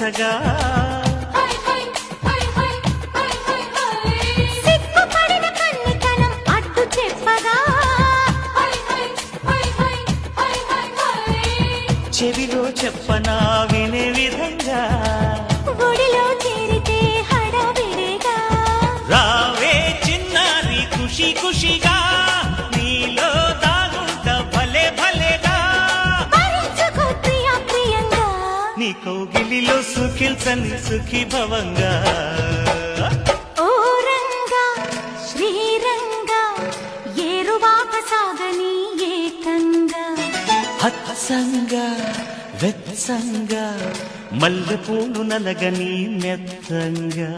వరసగా సిగ్గుపడిన కన్నితనం అడ్డు చెప్పగా చెవిలో చెప్పనా వినే విధంగా గుడిలో చేరితే హడావిడిగా రావే చిన్నారి ఖుషి ఖుషిగా నీలో దాగుంట భలే భలేగా భరించుకో ప్రియా ప్రియంగా నీ కౌగిలిలో సుఖిల్చని సుఖీ భవంగా ఓ రంగా శ్రీరంగా ఏరువాక సాగని ఏకంగా హత్సంగా వెత్సంగా మల్లెపూలు నలగని మెత్తంగా